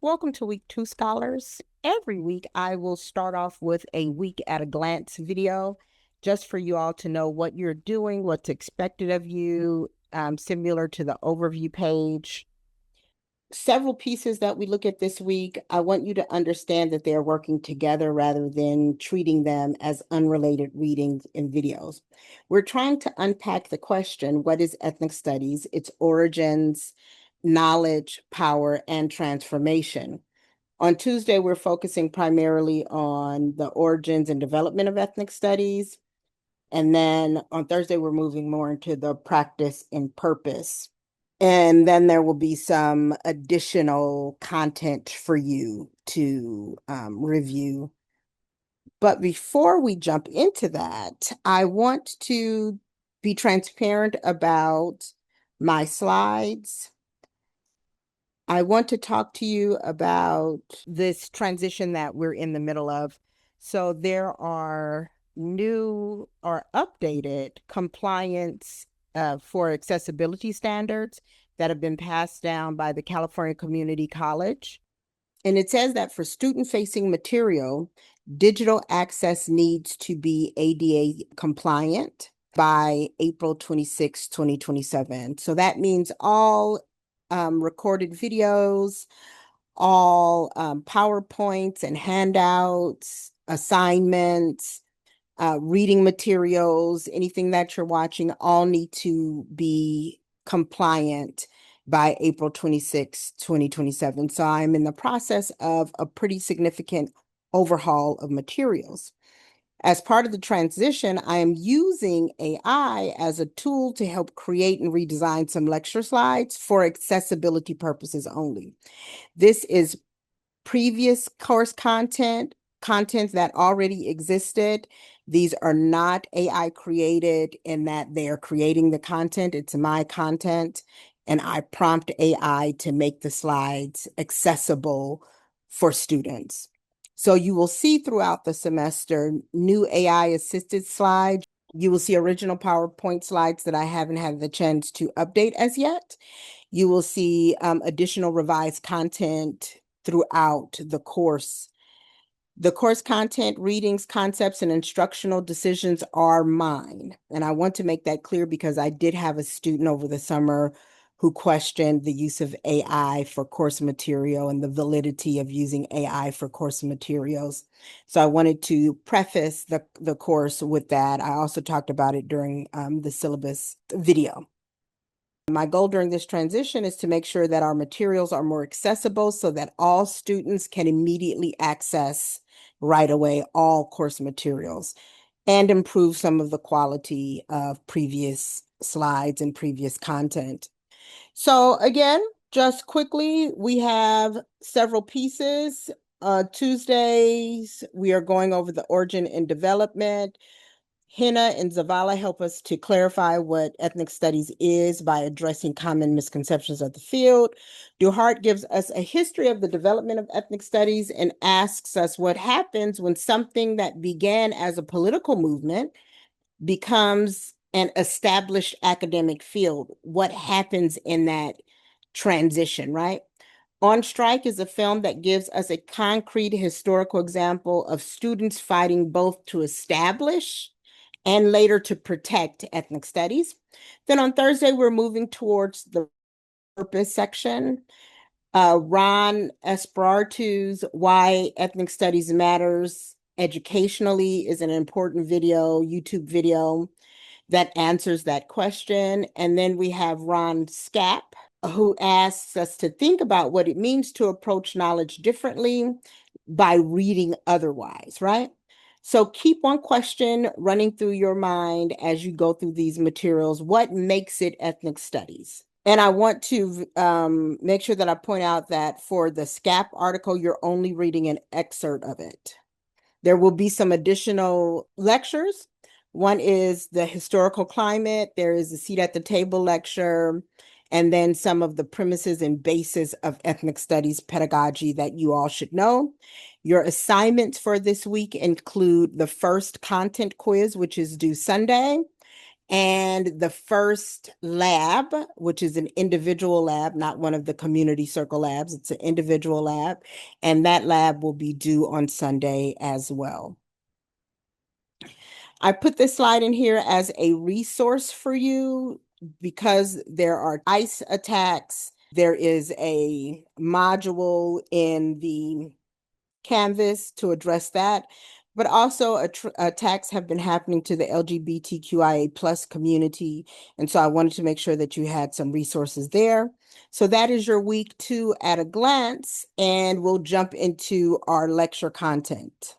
Welcome to Week 2 Scholars. Every week, I will start off with a week at a glance video just for you all to know what you're doing, what's expected of you, similar to the overview page. Several pieces that we look at this week, I want you to understand that they're working together rather than treating them as unrelated readings and videos. We're trying to unpack the question, what is ethnic studies, its origins, knowledge, power, and transformation? On Tuesday, we're focusing primarily on the origins and development of ethnic studies. And then on Thursday, we're moving more into the practice and purpose. And then there will be some additional content for you to review. But before we jump into that, I want to be transparent about my slides. I want to talk to you about this transition that we're in the middle of. So there are new or updated compliance for accessibility standards that have been passed down by the California Community College. And it says that for student-facing material, digital access needs to be ADA compliant by April 26, 2027. So that means all recorded videos, all PowerPoints and handouts, assignments, reading materials, anything that you're watching, all need to be compliant by April 26, 2027. So I'm in the process of a pretty significant overhaul of materials. As part of the transition, I am using AI as a tool to help create and redesign some lecture slides for accessibility purposes only. This is previous course content that already existed. These are not AI created in that they are creating the content. It's my content, and I prompt AI to make the slides accessible for students. So you will see throughout the semester new AI assisted slides. You will see original PowerPoint slides that I haven't had the chance to update as yet. You will see additional revised content throughout the course. The course content, readings, concepts, and instructional decisions are mine. And I want to make that clear because I did have a student over the summer who questioned the use of AI for course material and the validity of using AI for course materials. So I wanted to preface the course with that. I also talked about it during the syllabus video. My goal during this transition is to make sure that our materials are more accessible so that all students can immediately access right away all course materials and improve some of the quality of previous slides and previous content. So again, just quickly, we have several pieces. Tuesdays, we are going over the origin and development. Hina and Zavala help us to clarify what ethnic studies is by addressing common misconceptions of the field. Duhart gives us a history of the development of ethnic studies and asks us what happens when something that began as a political movement becomes an established academic field. What happens in that transition, right? On Strike is a film that gives us a concrete historical example of students fighting both to establish and later to protect ethnic studies. Then on Thursday, we're moving towards the purpose section. Ron Espartu's Why Ethnic Studies Matters Educationally is an important YouTube video that answers that question. And then we have Ron Scap, who asks us to think about what it means to approach knowledge differently by reading otherwise, right? So keep one question running through your mind as you go through these materials. What makes it ethnic studies? And I want to make sure that I point out that for the SCAP article, you're only reading an excerpt of it. There will be some additional lectures. One is the historical climate. There is a seat at the table lecture, and then some of the premises and basis of ethnic studies pedagogy that you all should know. Your assignments for this week include the first content quiz, which is due Sunday, And the first lab, which is an individual lab, not one of the community circle labs, it's an individual lab, and that lab will be due on Sunday as well. I put this slide in here as a resource for you because there are ICE attacks. There is a module in the Canvas to address that, but also attacks have been happening to the LGBTQIA plus community. And so I wanted to make sure that you had some resources there. So that is your week 2 at a glance, and we'll jump into our lecture content.